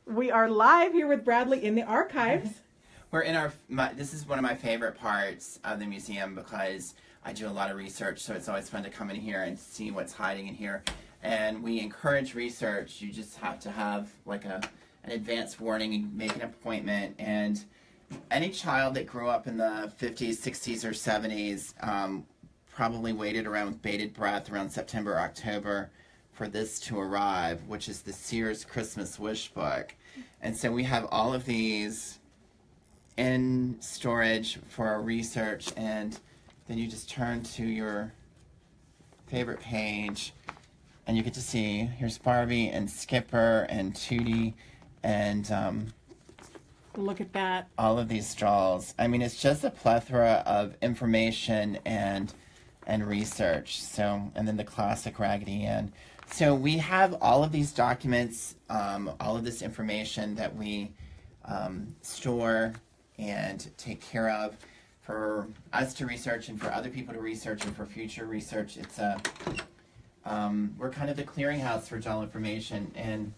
We are live here with Bradley in the archives. We're in this is one of my favorite parts of the museum because I do a lot of research, so it's always fun to come in here and see what's hiding in here. And we encourage research. You just have to have like an advance warning and make an appointment. And any child that grew up in the 50s, 60s, or 70s probably waited around with bated breath around September, October for this to arrive, which is the Sears Christmas Wish Book. And so we have all of these in storage for our research, and then you just turn to your favorite page and you get to see here's Barbie and Skipper and Tootie and look at that, all of these dolls. I mean, it's just a plethora of information and research. So, and then the classic Raggedy Ann. So we have all of these documents, all of this information that we store and take care of for us to research and for other people to research and for future research. It's we're kind of the clearinghouse for doll information. And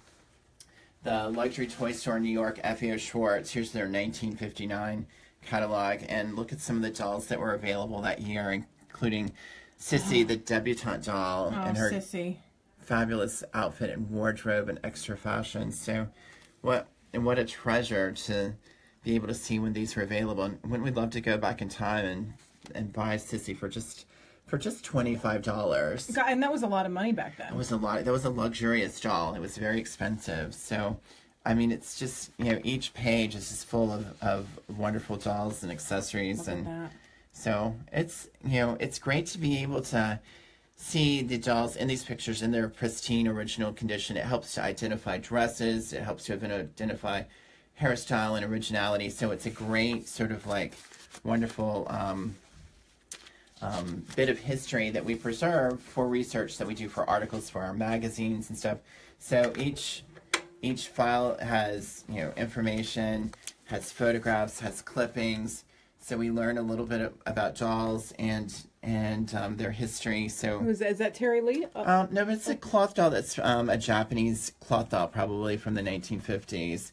the luxury toy store in New York, F.A.O. Schwartz, here's their 1959 catalog, and look at some of the dolls that were available that year, including Sissy, the debutante doll, and her fabulous outfit and wardrobe and extra fashion. So what a treasure to be able to see when these were available. And wouldn't we love to go back in time and buy Sissy for just $25? And that was a lot of money back then. It was a lot. That was a luxurious doll. It was very expensive. So, I mean, it's just, you know, each page is just full of wonderful dolls and accessories. Look at that. So it's, you know, it's great to be able to see the dolls in these pictures in their pristine original condition. It helps to identify dresses. It helps to identify hairstyle and originality. So it's a great sort of like wonderful bit of history that we preserve for research that we do for articles for our magazines and stuff. So each file has, you know, information, has photographs, has clippings. So we learn a little bit about dolls and their history. So is that Terry Lee? No, but it's a cloth doll that's a Japanese cloth doll, probably from the 1950s.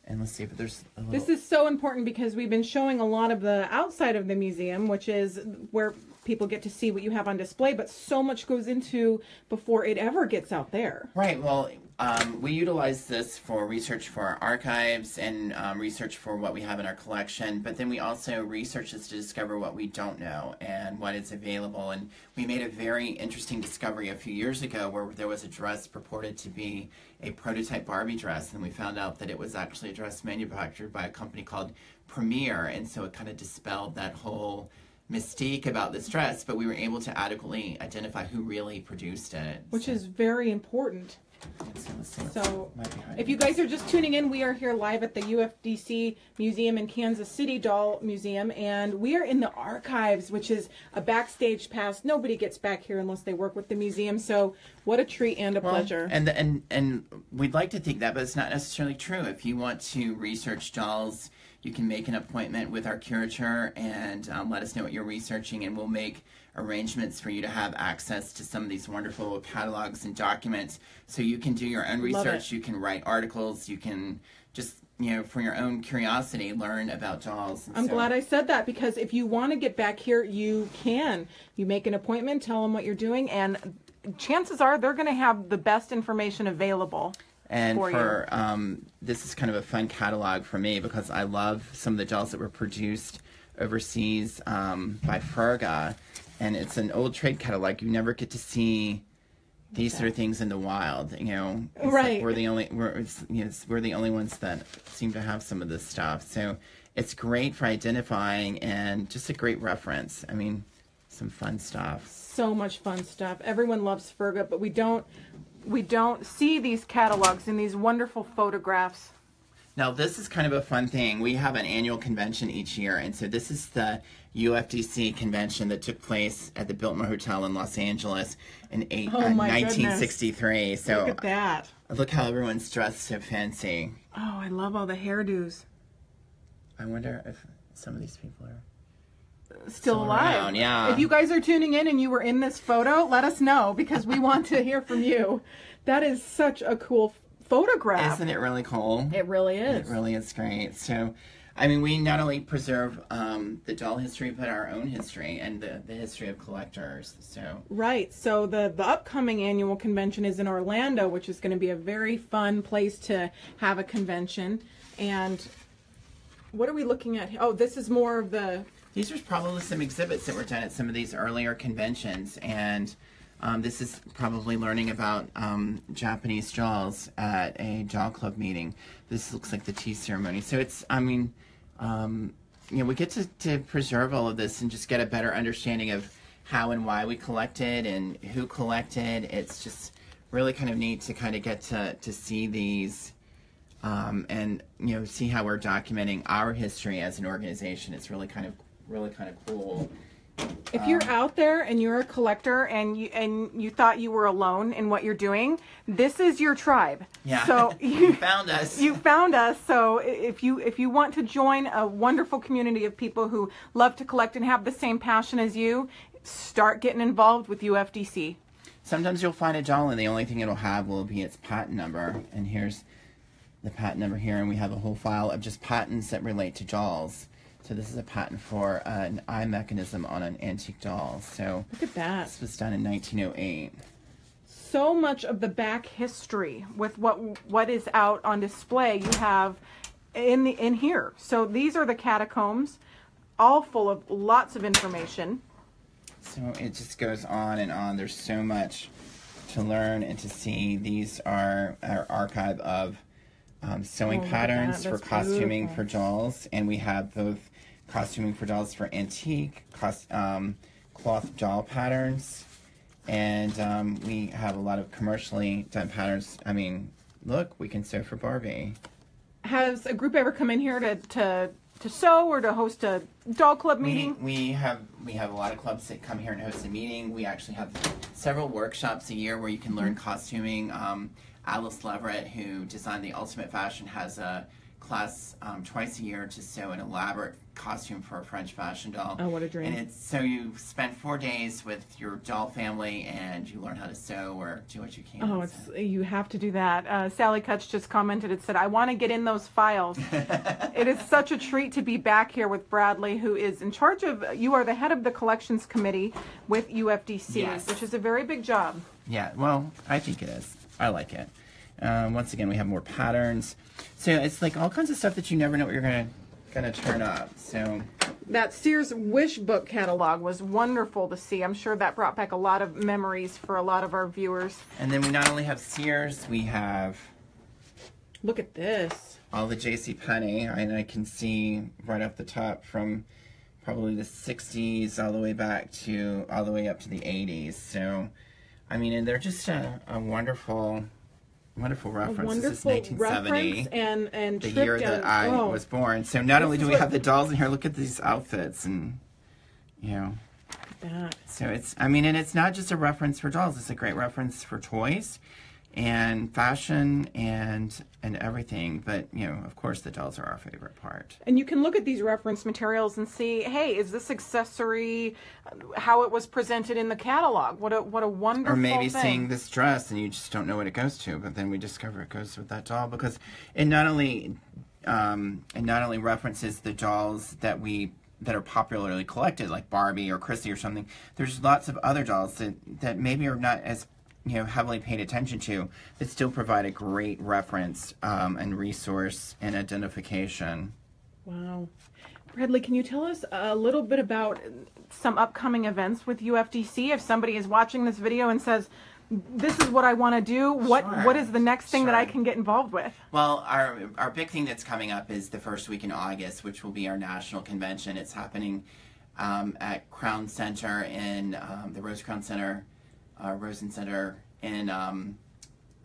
And let's see if there's a little... This is so important because we've been showing a lot of the outside of the museum, which is where people get to see what you have on display, but so much goes into before it ever gets out there. Right. Well, we utilize this for research for our archives and research for what we have in our collection, but then we also research this to discover what we don't know and what is available. And we made a very interesting discovery a few years ago where there was a dress purported to be a prototype Barbie dress, and we found out that it was actually a dress manufactured by a company called Premier, and so it kind of dispelled that whole mystique about this dress, but we were able to adequately identify who really produced it. Which is very important. So, if you guys are just tuning in, we are here live at the UFDC Museum in Kansas City, Doll Museum, and we are in the archives, which is a backstage pass. Nobody gets back here unless they work with the museum, so what a treat and a pleasure. And we'd like to think that, but it's not necessarily true. If you want to research dolls, you can make an appointment with our curator and let us know what you're researching, and we'll make arrangements for you to have access to some of these wonderful catalogs and documents so you can do your own research. You can write articles. You can just, you know, for your own curiosity, learn about dolls. I'm glad I said that, because if you want to get back here, you can. You make an appointment, tell them what you're doing, and chances are they're going to have the best information available. And this is kind of a fun catalog for me because I love some of the dolls that were produced overseas by Ferga, and it's an old trade catalog. You never get to see these sort of things in the wild, you know. Right. We're the only ones that seem to have some of this stuff. So it's great for identifying and just a great reference. I mean, some fun stuff. So much fun stuff. Everyone loves Ferga, but we don't see these catalogs and these wonderful photographs. Now, this is kind of a fun thing. We have an annual convention each year, and so this is the UFDC convention that took place at the Biltmore Hotel in Los Angeles in 1963. So look at that. Look how everyone's dressed so fancy. Oh, I love all the hairdos. I wonder if some of these people are still alive. Around, yeah. If you guys are tuning in and you were in this photo, let us know, because we want to hear from you. That is such a cool photograph. Isn't it really cool? It really is. It really is great. So, I mean, we not only preserve the doll history, but our own history and the history of collectors. So right. So the upcoming annual convention is in Orlando, which is going to be a very fun place to have a convention. And what are we looking at? Oh, this is more of the... These are probably some exhibits that were done at some of these earlier conventions. And this is probably learning about Japanese dolls at a doll club meeting. This looks like the tea ceremony. So it's, I mean, you know, we get to preserve all of this and just get a better understanding of how and why we collected and who collected. It's just really kind of neat to kind of get to see these and, you know, see how we're documenting our history as an organization. It's really kind of cool. If you're out there and you're a collector and you thought you were alone in what you're doing, this is your tribe. Yeah. So you found us. You found us. So if you want to join a wonderful community of people who love to collect and have the same passion as you, start getting involved with UFDC. Sometimes you'll find a doll and the only thing it'll have will be its patent number. And here's the patent number here, and we have a whole file of just patents that relate to dolls. So this is a patent for an eye mechanism on an antique doll. So look at that. This was done in 1908. So much of the back history with what is out on display you have in here. So these are the catacombs, all full of lots of information. So it just goes on and on. There's so much to learn and to see. These are our archive of sewing patterns for costuming for dolls, and we have both costuming for dolls for antique, cloth doll patterns, and we have a lot of commercially done patterns. I mean, look, we can sew for Barbie. Has a group ever come in here to sew or to host a doll club meeting? We have a lot of clubs that come here and host a meeting. We actually have several workshops a year where you can learn costuming. Alice Leverett, who designed the Ultimate Fashion, has a class twice a year to sew an elaborate costume for a French fashion doll. Oh, what a dream. And it's so you spend 4 days with your doll family and you learn how to sew or do what you can. Oh, you have to do that. Sally Kutch just commented, it said, I want to get in those files. It is such a treat to be back here with Bradley, who is in charge of, you are the head of the collections committee with UFDC, yes. Which is a very big job. Yeah, well, I think it is. I like it. Once again, we have more patterns. So it's like all kinds of stuff that you never know what you're gonna turn up. So that Sears Wish Book catalog was wonderful to see. I'm sure that brought back a lot of memories for a lot of our viewers. And then we not only have Sears, we have, look at this, all the JCPenney, and I can see right off the top from probably the 60s all the way up to the 80s. So I mean, and they're just a wonderful reference. This is 1970, and the year that I was born. So not only do we have the dolls in here, look at these outfits, and you know, so it's, I mean, and it's not just a reference for dolls. It's a great reference for toys and fashion and everything. But you know, of course, the dolls are our favorite part. And you can look at these reference materials and see, hey, is this accessory how it was presented in the catalog? What a wonderful Or maybe thing. seeing this dress and you just don't know what it goes to, but then we discover it goes with that doll, because it not only references the dolls that are popularly collected, like Barbie or Chrissy or something. There's lots of other dolls that maybe are not as heavily paid attention to, that still provide a great reference and resource and identification. Wow. Bradley, can you tell us a little bit about some upcoming events with UFDC? If somebody is watching this video and says, this is what I want to do, what is the next thing that I can get involved with? Well, our big thing that's coming up is the first week in August, which will be our national convention. It's happening at Crown Center in the Rosen Center in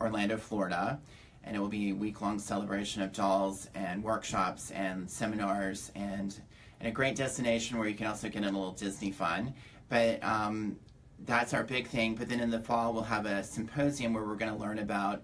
Orlando, Florida. And it will be a week-long celebration of dolls and workshops and seminars and a great destination where you can also get in a little Disney fun. But that's our big thing. But then in the fall, we'll have a symposium where we're going to learn about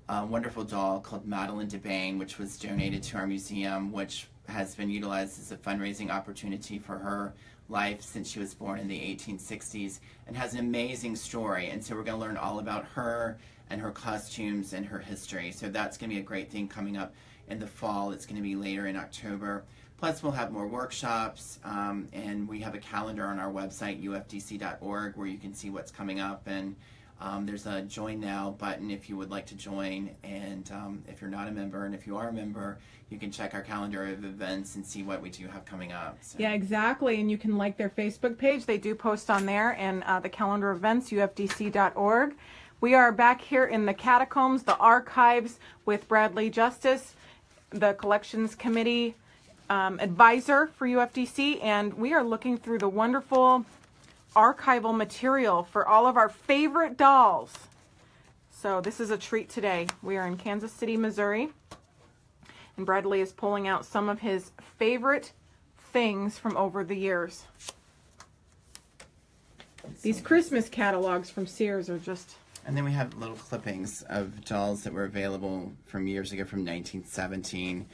a wonderful doll called Madeline DeBain, which was donated to our museum, which has been utilized as a fundraising opportunity for her life since she was born in the 1860s, and has an amazing story. And so we're going to learn all about her and her costumes and her history. So that's going to be a great thing coming up in the fall. It's going to be later in October. Plus, we'll have more workshops, and we have a calendar on our website, ufdc.org, where you can see what's coming up. And there's a Join Now button if you would like to join. And if you're not a member, and if you are a member, you can check our calendar of events and see what we do have coming up. So. Yeah, exactly. And you can like their Facebook page. They do post on there, and the calendar of events, ufdc.org. We are back here in the catacombs, the archives, with Bradley Justice, the collections committee advisor for UFDC, and we are looking through the wonderful archival material for all of our favorite dolls. So this is a treat today. We are in Kansas City, Missouri, and Bradley is pulling out some of his favorite things from over the years. These Christmas catalogs from Sears are just... And then we have little clippings of dolls that were available from years ago, from 1917.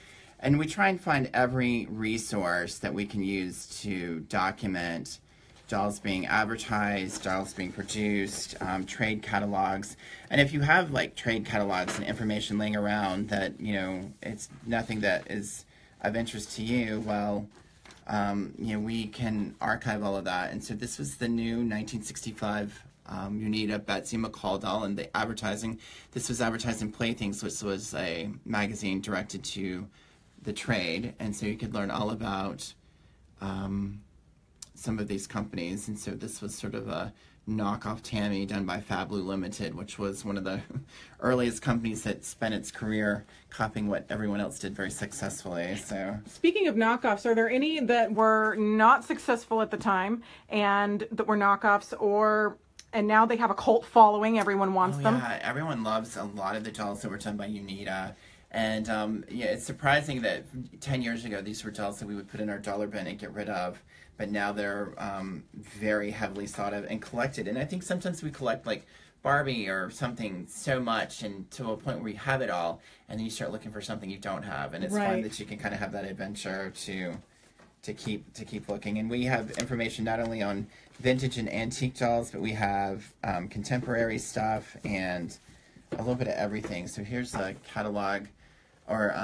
And we try and find every resource that we can use to document dolls being advertised, dolls being produced, trade catalogs. And if you have like trade catalogs and information laying around that, you know, it's nothing that is of interest to you, well, you know, we can archive all of that. And so this was the new 1965 Unita Betsy McCall doll, and the advertising. This was advertised in Playthings, which was a magazine directed to the trade, and so you could learn all about some of these companies. And so this was sort of a knockoff Tammy done by Fablu Limited, which was one of the earliest companies that spent its career copying what everyone else did very successfully. So speaking of knockoffs, are there any that were not successful at the time and that were knockoffs, and now they have a cult following, everyone wants them? Yeah, everyone loves a lot of the dolls that were done by Unita. And yeah, it's surprising that 10 years ago, these were dolls that we would put in our dollar bin and get rid of. But now they're very heavily sought of and collected. And I think sometimes we collect like Barbie or something so much, and to a point where you have it all, and then you start looking for something you don't have. And it's fun that you can kind of have that adventure to keep looking. And we have information not only on vintage and antique dolls, but we have contemporary stuff and a little bit of everything. So here's a catalog, or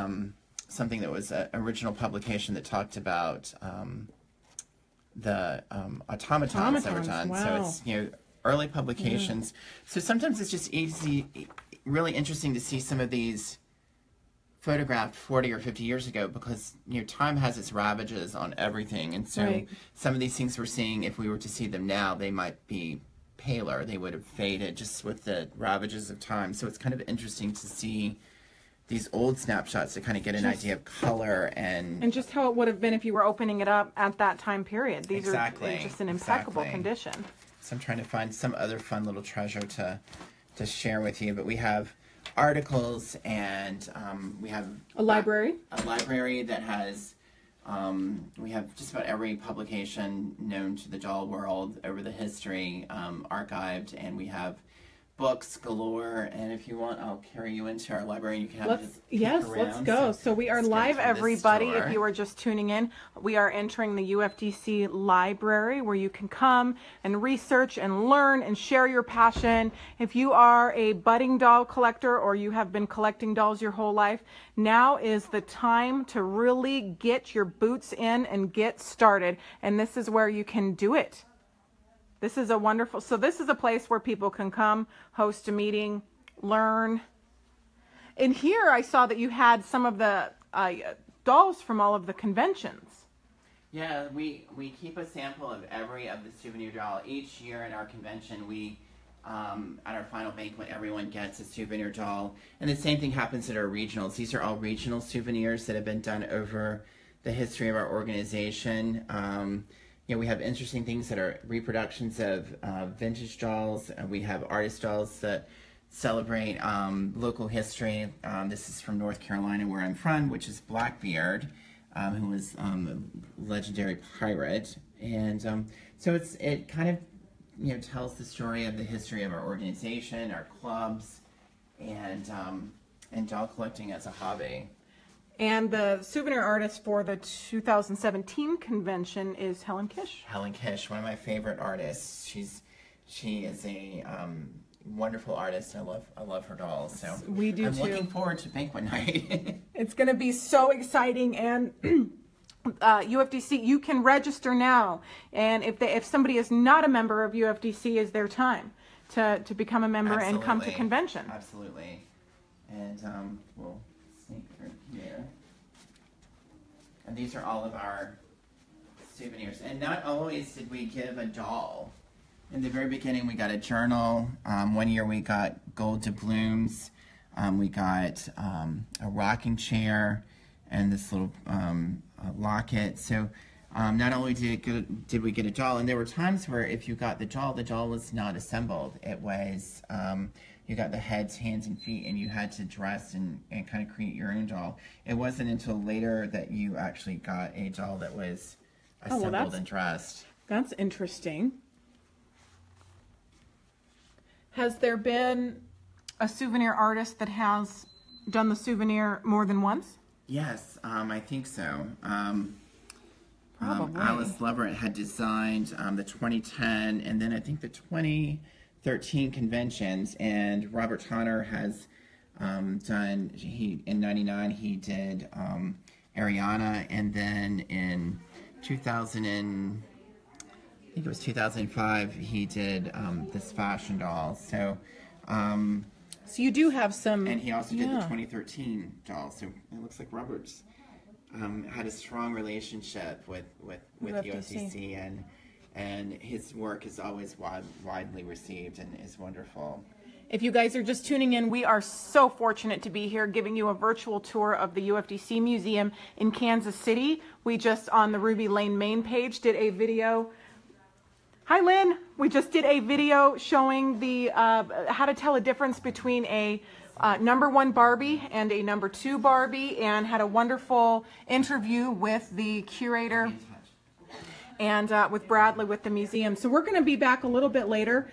something that was an original publication that talked about the automatons that were done. Wow. So it's, you know, early publications. So sometimes it's just really interesting to see some of these photographed 40 or 50 years ago, because, you know, time has its ravages on everything. And so some of these things we're seeing, if we were to see them now, they might be paler. They would have faded just with the ravages of time. So it's kind of interesting to see these old snapshots to kind of get an idea of color and just how it would have been if you were opening it up at that time period. These are just in impeccable condition. So I'm trying to find some other fun little treasure to share with you. But we have articles, and we have a library that has we have just about every publication known to the doll world over the history archived, and we have books galore. And if you want, I'll carry you into our library. You can have let's go. So we are live, everybody. If you are just tuning in, we are entering the UFDC library, where you can come and research and learn and share your passion. If you are a budding doll collector, or you have been collecting dolls your whole life, now is the time to really get your boots in and get started. And this is where you can do it. This is a wonderful, so this is a place where people can come, host a meeting, learn. And here I saw that you had some of the dolls from all of the conventions. Yeah, we keep a sample of every of the souvenir doll. Each year at our convention, we, at our final banquet, everyone gets a souvenir doll. And the same thing happens at our regionals. These are all regional souvenirs that have been done over the history of our organization. You know, we have interesting things that are reproductions of vintage dolls. We have artist dolls that celebrate local history. This is from North Carolina, where I'm from, which is Blackbeard, who was a legendary pirate. And so it kind of, you know, tells the story of the history of our organization, our clubs, and doll collecting as a hobby. And the souvenir artist for the 2017 convention is Helen Kish. Helen Kish, one of my favorite artists. She is a wonderful artist. I love her dolls. So we do I'm too. looking forward to banquet night. It's going to be so exciting, and UFDC, you can register now. And if somebody is not a member of UFDC, is their time to become a member and come to convention. Absolutely. And we'll sneak through here. And these are all of our souvenirs. And not always did we give a doll. In the very beginning, we got a journal. One year we got gold doubloons. We got a rocking chair and this little locket. So not only did we get a doll, and there were times where if you got the doll was not assembled. It was, you got the heads, hands, and feet, and you had to dress and kind of create your own doll. It wasn't until later that you actually got a doll that was assembled and dressed. That's interesting. Has there been a souvenir artist that has done the souvenir more than once? Yes, I think so. Probably. Alice Leverett had designed the 2010 and then I think the 2013 conventions, and Robert Tonner has done, in 99 he did Ariana, and then in 2005 he did this fashion doll. So so you do have some, and he also did the 2013 doll. So it looks like Robert's had a strong relationship with UFDC, and his work is always widely received and is wonderful. If you guys are just tuning in, we are so fortunate to be here giving you a virtual tour of the UFDC Museum in Kansas City. We just, on the Ruby Lane main page, did a video. Hi, Lynn. We just did a video showing the how to tell a difference between a #1 Barbie and a #2 Barbie, and had a wonderful interview with the curator and with Bradley with the museum. So we're going to be back a little bit later,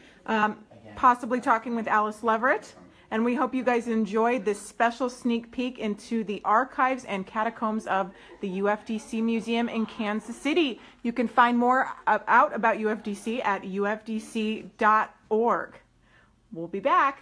possibly talking with Alice Leverett. And we hope you guys enjoyed this special sneak peek into the archives and catacombs of the UFDC Museum in Kansas City. You can find more out about UFDC at ufdc.org. We'll be back.